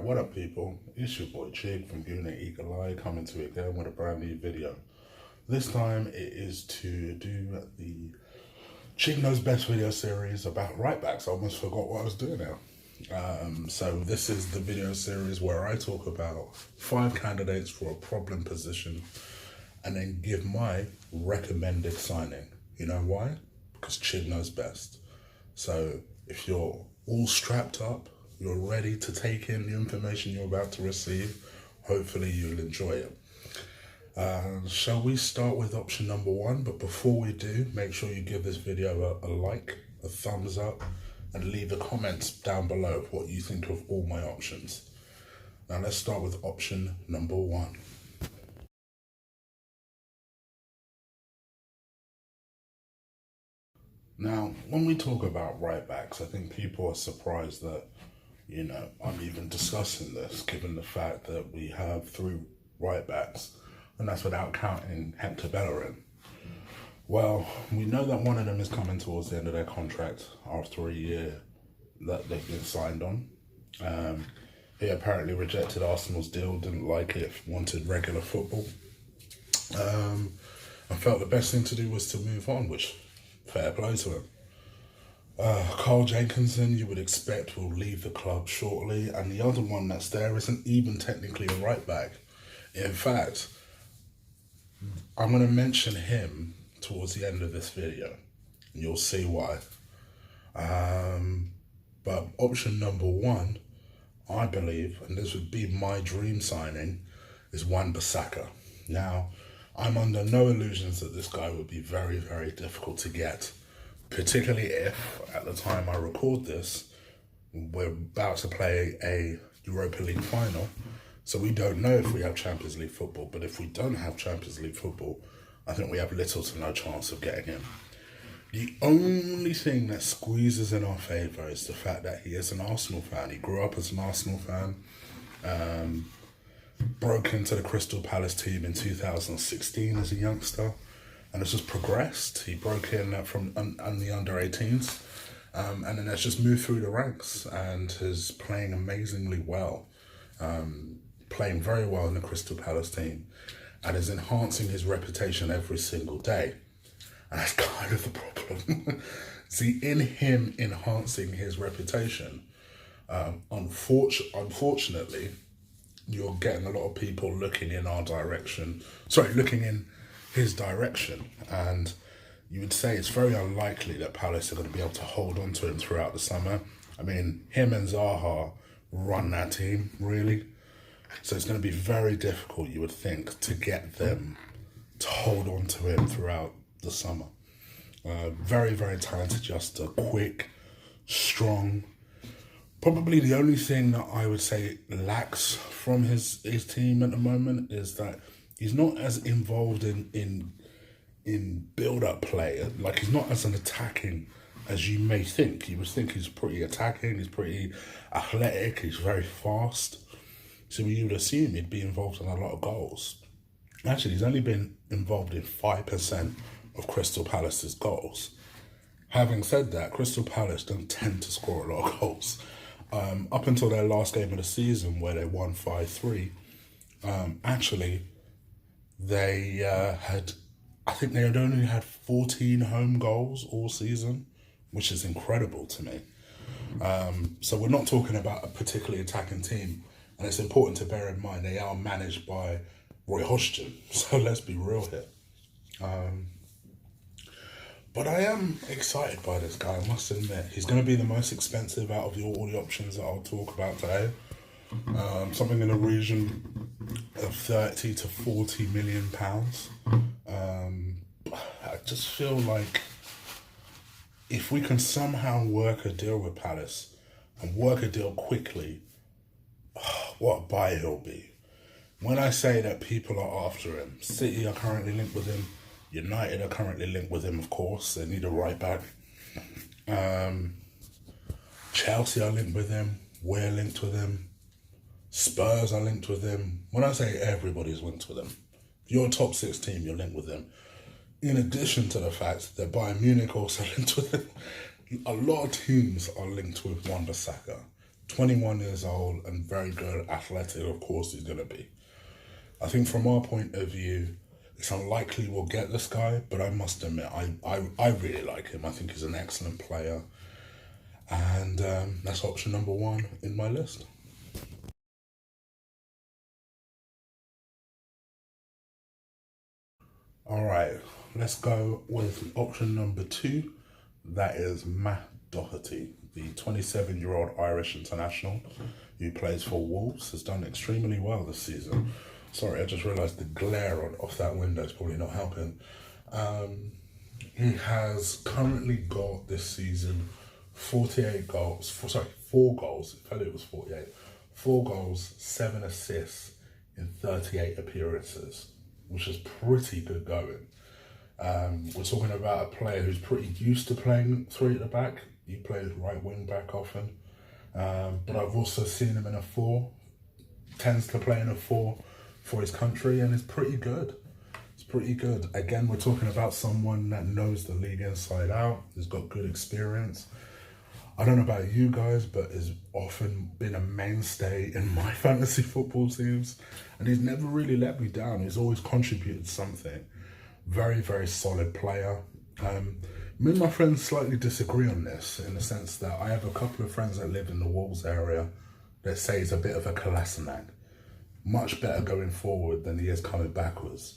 what up people? It's your boy Chig from Unit Eagle Eye coming to you again with a brand new video. This time it is to do the Chig Knows Best video series about right backs. I almost forgot what I was doing now. So this is the video series where I talk about 5 candidates for a problem position and then give my recommended signing. You know why? Because Chig knows best. So if you're all strapped up, you're ready to take in the information you're about to receive, hopefully you'll enjoy it. Shall we start with option number 1? But before we do, make sure you give this video a like, a thumbs up, and leave the comments down below of what you think of all my options. Now let's start with option number 1. Now, when we talk about right backs, I think people are surprised that, you know, I'm even discussing this, given the fact that we have 3 right backs, and that's without counting Hector Bellerin. Well, we know that one of them is coming towards the end of their contract after a year that they've been signed on. He apparently rejected Arsenal's deal, didn't like it, wanted regular football. I felt the best thing to do was to move on, which, fair play to him. Carl Jenkinson, you would expect, will leave the club shortly, and the other one that's there isn't even technically a right back. In fact, I'm going to mention him towards the end of this video, and you'll see why. But option number 1, I believe, and this would be my dream signing, is Wan-Bissaka. Now, I'm under no illusions that this guy would be very, very difficult to get, particularly if, at the time I record this, we're about to play a Europa League final, so we don't know if we have Champions League football, but if we don't have Champions League football, I think we have little to no chance of getting him. The only thing that squeezes in our favour is the fact that he is an Arsenal fan. He grew up as an Arsenal fan, broke into the Crystal Palace team in 2016 as a youngster, and has just progressed. He broke in from the under-18s, and then has just moved through the ranks and is playing amazingly well, playing very well in the Crystal Palace team, and is enhancing his reputation every single day. And that's kind of the problem. See, in him enhancing his reputation, unfortunately, you're getting a lot of people looking in looking in his direction, and you would say it's very unlikely that Palace are going to be able to hold on to him throughout the summer. I mean, him and Zaha run that team, really. So it's going to be very difficult, you would think, to get them to hold on to him throughout the summer. Very, very talented, just quick, strong. Probably the only thing that I would say lacks from his team at the moment is that he's not as involved in build-up play. Like, he's not as an attacking as you may think. You would think he's pretty attacking, he's pretty athletic, he's very fast. So you would assume he'd be involved in a lot of goals. Actually, he's only been involved in 5% of Crystal Palace's goals. Having said that, Crystal Palace don't tend to score a lot of goals. Up until their last game of the season, where they won 5-3, actually, they I think they had only had 14 home goals all season, which is incredible to me. So we're not talking about a particularly attacking team, and it's important to bear in mind they are managed by Roy Hodgson, so let's be real here. But I am excited by this guy, I must admit. He's going to be the most expensive out of all the options that I'll talk about today. Something in the region of 30 to 40 million pounds. I just feel like if we can somehow work a deal with Palace and work a deal quickly, what a buy he'll be. When I say that people are after him, City are currently linked with him, United are currently linked with him, of course. They need a right back. Chelsea are linked with him. We're linked with him. Spurs are linked with him. When I say everybody's linked with him, if you're a top 6 team, you're linked with him. In addition to the fact that Bayern Munich also linked with him, a lot of teams are linked with Wan-Bissaka. 21 years old and very good, athletic, of course he's going to be. I think from our point of view, it's unlikely we'll get this guy, but I must admit, I really like him. I think he's an excellent player. And that's option number one in my list. All right, let's go with option number two. That is Matt Doherty, the 27-year-old Irish international who plays for Wolves, has done extremely well this season. Sorry, I just realised the glare off that window is probably not helping. He has currently got this season 48 goals, 4 goals, in fact it was 48, 4 goals, 7 assists in 38 appearances, which is pretty good going. We're talking about a player who's pretty used to playing three at the back. He plays right wing back often. But I've also seen him in a 4, tends to play in a 4 for his country, and it's pretty good. It's pretty good. Again, we're talking about someone that knows the league inside out, has got good experience. I don't know about you guys, but has often been a mainstay in my fantasy football teams, and he's never really let me down. He's always contributed something. Very, very solid player. Me and my friends slightly disagree on this in the sense that I have a couple of friends that live in the Wolves area that say he's a bit of a Kolasinac. Much better going forward than he is coming backwards.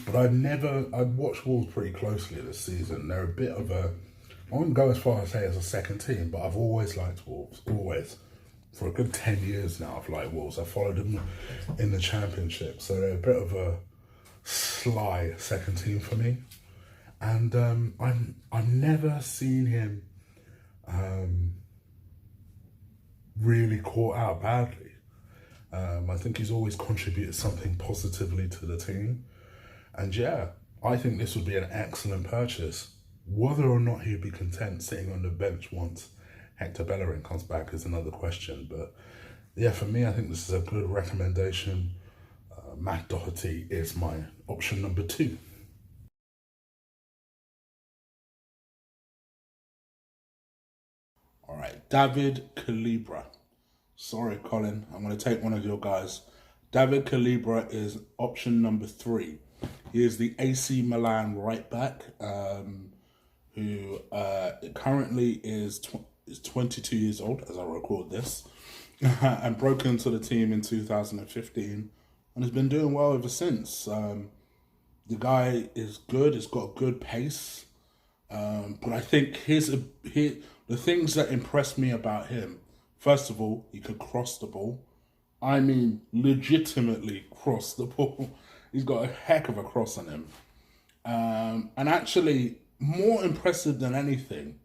But I'd watched Wolves pretty closely this season. They're a bit of a, I wouldn't go as far as say as a second team, but I've always liked Wolves, always. For a good 10 years now, I've liked Wolves. I followed them in the Championship, so they're a bit of a sly second team for me. And I've never seen him really caught out badly. I think he's always contributed something positively to the team. And yeah, I think this would be an excellent purchase. Whether or not he'd be content sitting on the bench once Hector Bellerin comes back is another question. But yeah, for me, I think this is a good recommendation. Matt Doherty is my option number 2. All right, David Calibra. Sorry, Colin, I'm going to take one of your guys. David Calibra is option number 3. He is the AC Milan right back, who currently is 22 years old as I record this, and broke into the team in 2015, and has been doing well ever since. The guy is good. He's got good pace, but I think the things that impressed me about him. First of all, he could cross the ball. I mean, legitimately cross the ball. He's got a heck of a cross on him. And actually, more impressive than anything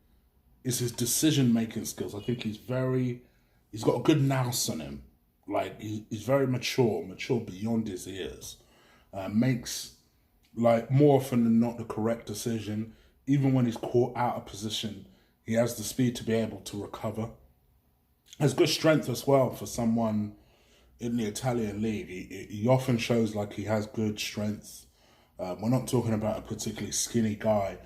is his decision-making skills. I think he's got a good nous on him. Like, he's very mature beyond his years. Makes, like, more often than not, the correct decision. Even when he's caught out of position, he has the speed to be able to recover. Has good strength as well for someone in the Italian league. He often shows like he has good strength. We're not talking about a particularly skinny guy.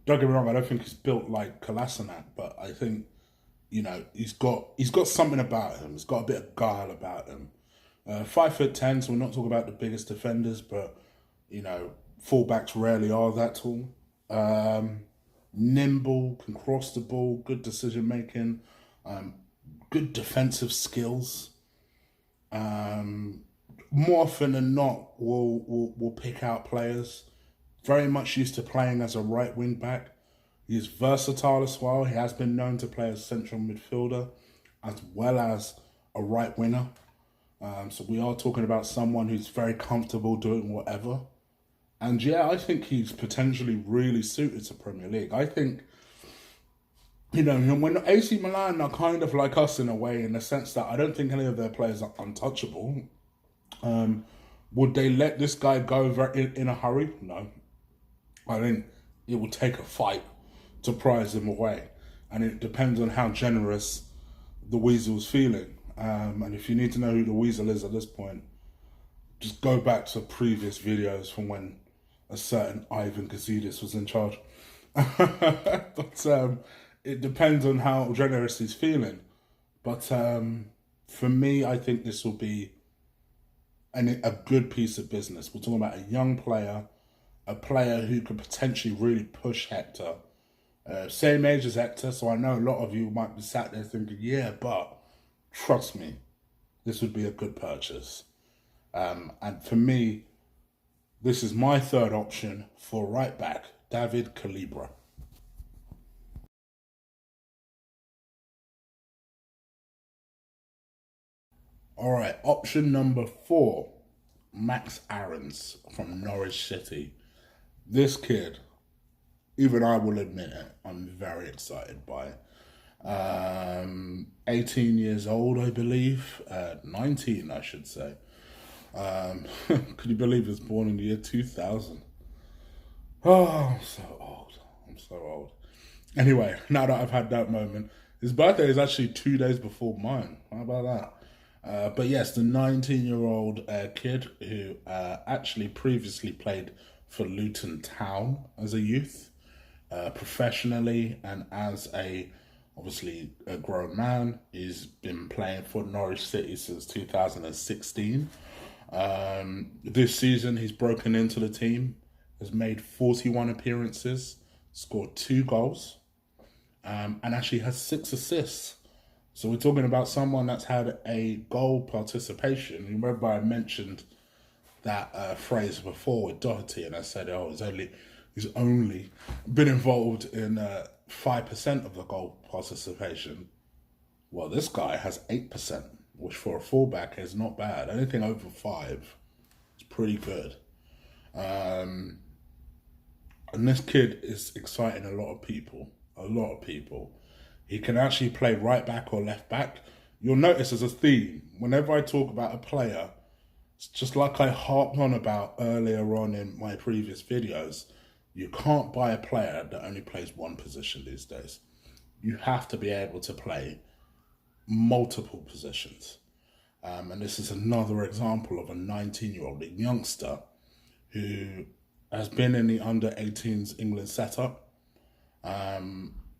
Don't get me wrong, I don't think he's built like Kolasinac, but I think, you know, he's got something about him. He's got a bit of guile about him. 5'10", so we're not talking about the biggest defenders, but, you know, fullbacks rarely are that tall. Nimble, can cross the ball, good decision making. Good defensive skills. More often than not, will pick out players. Very much used to playing as a right wing back. He's versatile as well. He has been known to play as central midfielder as well as a right winger. So we are talking about someone who's very comfortable doing whatever. And yeah, I think he's potentially really suited to Premier League. I think, you know, when AC Milan are kind of like us in a way, in the sense that I don't think any of their players are untouchable. Would they let this guy go in a hurry? No. I think it would take a fight to prize him away. And it depends on how generous the Weasel's feeling. And if you need to know who the Weasel is at this point, just go back to previous videos from when a certain Ivan Gazidis was in charge. But it depends on how generous he's feeling. But for me, I think this will be a good piece of business. We're talking about a young player, a player who could potentially really push Hector. Same age as Hector, so I know a lot of you might be sat there thinking, yeah, but trust me, this would be a good purchase. And for me, this is my third option for right back, David Calibra. All right, option number 4, Max Aarons from Norwich City. This kid, even I will admit it, I'm very excited by it. 18 years old, I believe. 19, I should say. Could you believe he was born in the year 2000? Oh, I'm so old. I'm so old. Anyway, now that I've had that moment, his birthday is actually 2 days before mine. How about that? But yes, the 19-year-old kid who actually previously played for Luton Town as a youth, professionally, and as obviously a grown man, he's been playing for Norwich City since 2016. This season, he's broken into the team, has made 41 appearances, scored 2 goals, and actually has 6 assists. So we're talking about someone that's had a goal participation. Remember I mentioned that phrase before with Doherty, and I said, oh, he's only been involved in 5% of the goal participation. Well, this guy has 8%, which for a fullback is not bad. Anything over 5 is pretty good. And this kid is exciting a lot of people. A lot of people. He can actually play right back or left back. You'll notice as a theme, whenever I talk about a player, it's just like I harped on about earlier on in my previous videos, you can't buy a player that only plays one position these days. You have to be able to play multiple positions. And this is another example of a 19-year-old, a youngster, who has been in the under-18s England setup,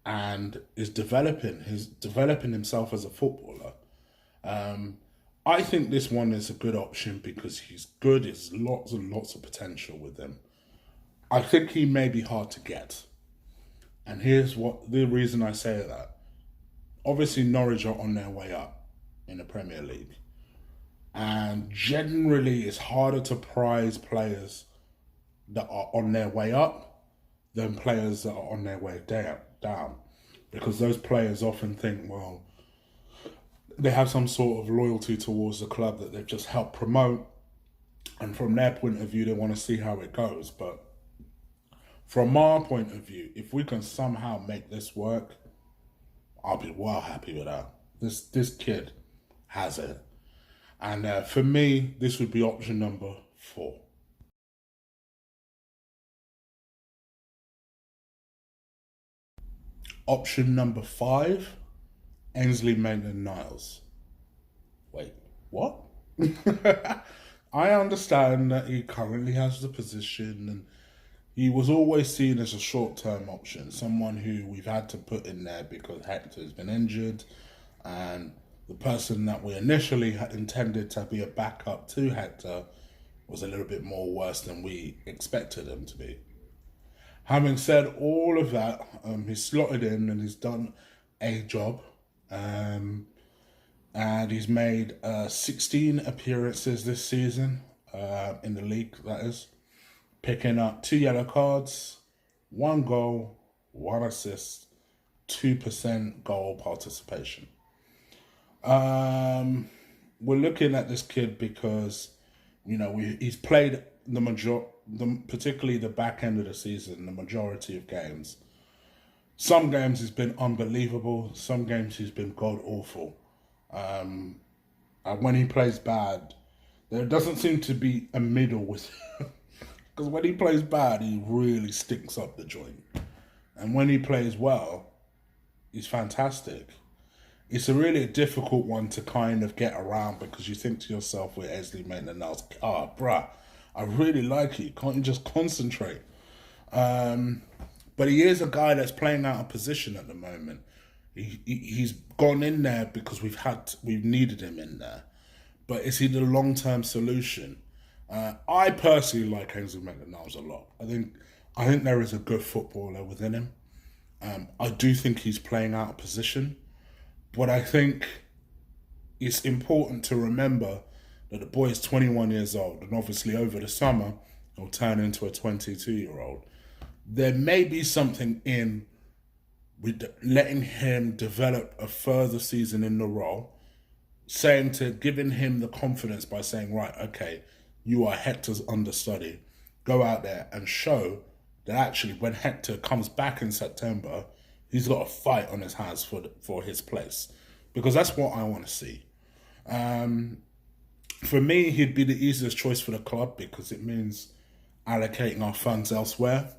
and is developing. He's developing himself as a footballer. I think this one is a good option because he's good. There's lots and lots of potential with him. I think he may be hard to get. And here's the reason I say that. Obviously, Norwich are on their way up in the Premier League. And generally, it's harder to prize players that are on their way up than players that are on their way down. Because those players often think, well, they have some sort of loyalty towards the club that they've just helped promote. And from their point of view, they want to see how it goes. But from our point of view, if we can somehow make this work, I'll be well happy with that. This kid has it. And for me, this would be option number 4. Option number 5, Ainsley Maitland Niles. Wait, what? I understand that he currently has the position and he was always seen as a short-term option, someone who we've had to put in there because Hector's been injured, and the person that we initially had intended to be a backup to Hector was a little bit more worse than we expected him to be. Having said all of that, he's slotted in and he's done a job. And he's made 16 appearances this season in the league, that is. Picking up 2 yellow cards, 1 goal, 1 assist, 2% goal participation. We're looking at this kid because, he's played particularly the back end of the season, the majority of games. Some games he's been unbelievable. Some games he's been god awful. And when he plays bad, there doesn't seem to be a middle with him. Because when he plays bad, he really stinks up the joint. And when he plays well, he's fantastic. It's a really difficult one to kind of get around because you think to yourself with Ainsley Maitland Niles, bruh, I really like you. Can't you just concentrate? But he is a guy that's playing out of position at the moment. He's gone in there because we've needed him in there. But is he the long-term solution? I personally like Ainsley Maitland Niles a lot. I think there is a good footballer within him. I do think he's playing out of position, but I think it's important to remember that the boy is 21 years old, and obviously over the summer he'll turn into a 22-year-old. There may be something in with letting him develop a further season in the role, giving him the confidence by saying, right, okay, you are Hector's understudy. Go out there and show that actually when Hector comes back in September, he's got a fight on his hands for his place. Because that's what I want to see. For me, he'd be the easiest choice for the club because it means allocating our funds elsewhere.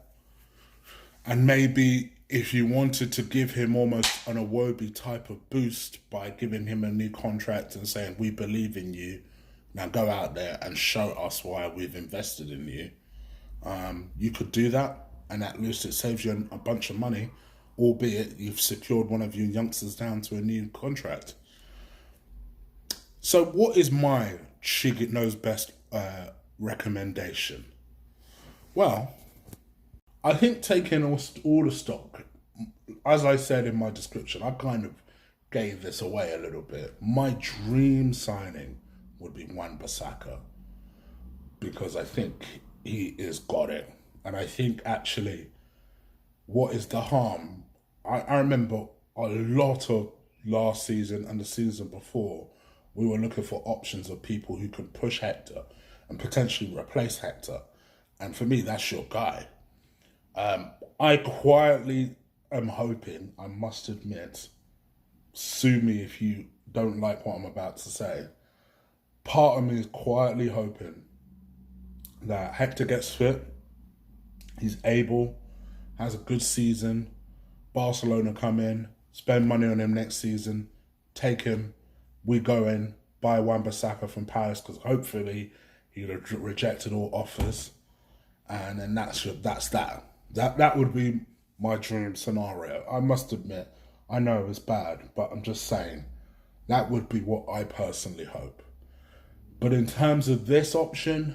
And maybe if you wanted to give him almost an Iwobi type of boost by giving him a new contract and saying, we believe in you, now go out there and show us why we've invested in you. You could do that, and at least it saves you a bunch of money, albeit you've secured one of your youngsters down to a new contract. So what is my Chig It Knows Best recommendation? Well, I think taking all the stock, as I said in my description, I kind of gave this away a little bit. My dream signing would be Wan-Bissaka because I think he has got it. And I think actually what is the harm? I remember a lot of last season and the season before, we were looking for options of people who could push Hector and potentially replace Hector. And for me, that's your guy. I quietly am hoping, I must admit, sue me if you don't like what I'm about to say. Part of me is quietly hoping that Hector gets fit, he's able, has a good season, Barcelona come in, spend money on him next season, take him, we go in, buy Wan-Bissaka from Paris because hopefully he'd have rejected all offers, and then that's that. That would be my dream scenario. I must admit, I know it's bad, but I'm just saying, that would be what I personally hope. But in terms of this option,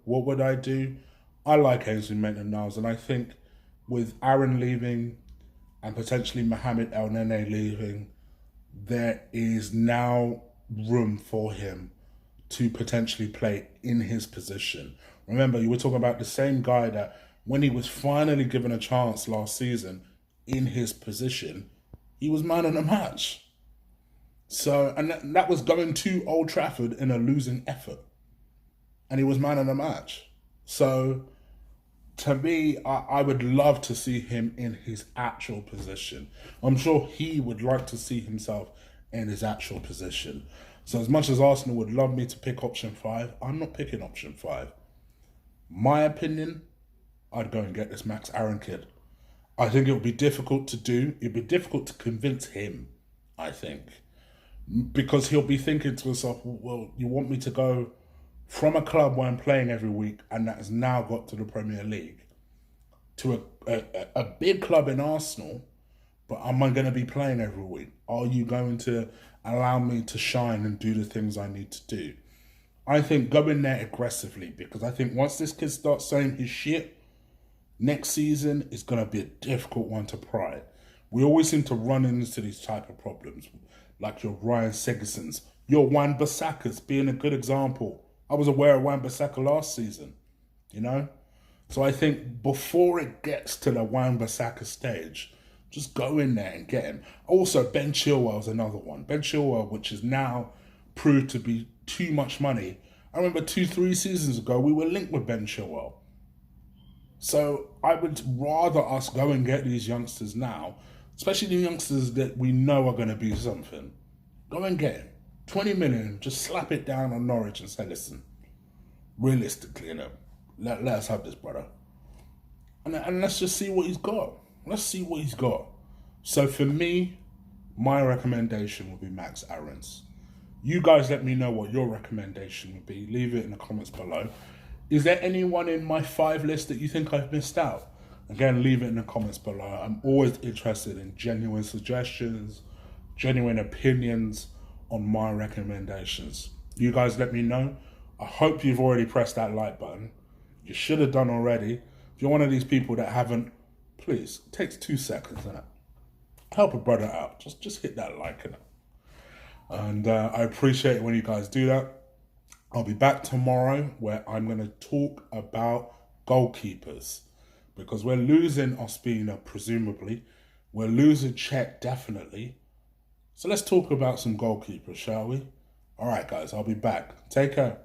what would I do? I like Ainsley Maitland Niles, and I think with Aaron leaving and potentially Mohamed El Nene leaving, there is now room for him to potentially play in his position. Remember, you were talking about the same guy that when he was finally given a chance last season in his position, he was man of the match. So, and that was going to Old Trafford in a losing effort. And he was man of the match. So, to me, I would love to see him in his actual position. I'm sure he would like to see himself in his actual position. So as much as Arsenal would love me to pick option 5, I'm not picking option 5. My opinion, I'd go and get this Max Aaron kid. I think it would be difficult to do. It'd be difficult to convince him, I think. Because he'll be thinking to himself, well, you want me to go from a club where I'm playing every week and that has now got to the Premier League to a big club in Arsenal, but am I going to be playing every week? Are you going to allow me to shine and do the things I need to do? I think go in there aggressively, because I think once this kid starts saying his shit, next season is going to be a difficult one to pry. We always seem to run into these type of problems, like your Ryan Segersons, your Wan-Bissakas being a good example. I was aware of Wan-Bissaka last season, you know? So I think before it gets to the Wan-Bissaka stage, just go in there and get him. Also, Ben Chilwell's another one. Ben Chilwell, which is now proved to be too much money. I remember 2-3 seasons ago, we were linked with Ben Chilwell. So I would rather us go and get these youngsters now, especially the youngsters that we know are going to be something. Go and get him. 20 million, just slap it down on Norwich and say, listen, realistically, you know, let us have this, brother. And let's just see what he's got. Let's see what he's got. So for me, my recommendation would be Max Aarons. You guys let me know what your recommendation would be. Leave it in the comments below. Is there anyone in my 5 list that you think I've missed out? Again, leave it in the comments below. I'm always interested in genuine suggestions, genuine opinions on my recommendations. You guys let me know. I hope you've already pressed that like button. You should have done already. If you're one of these people that haven't, please, it takes 2 seconds, innit? Help a brother out. Just hit that like, innit? And I appreciate it when you guys do that. I'll be back tomorrow where I'm going to talk about goalkeepers. Because we're losing Ospina, presumably. We're losing Chig, definitely. So let's talk about some goalkeepers, shall we? All right, guys, I'll be back. Take care.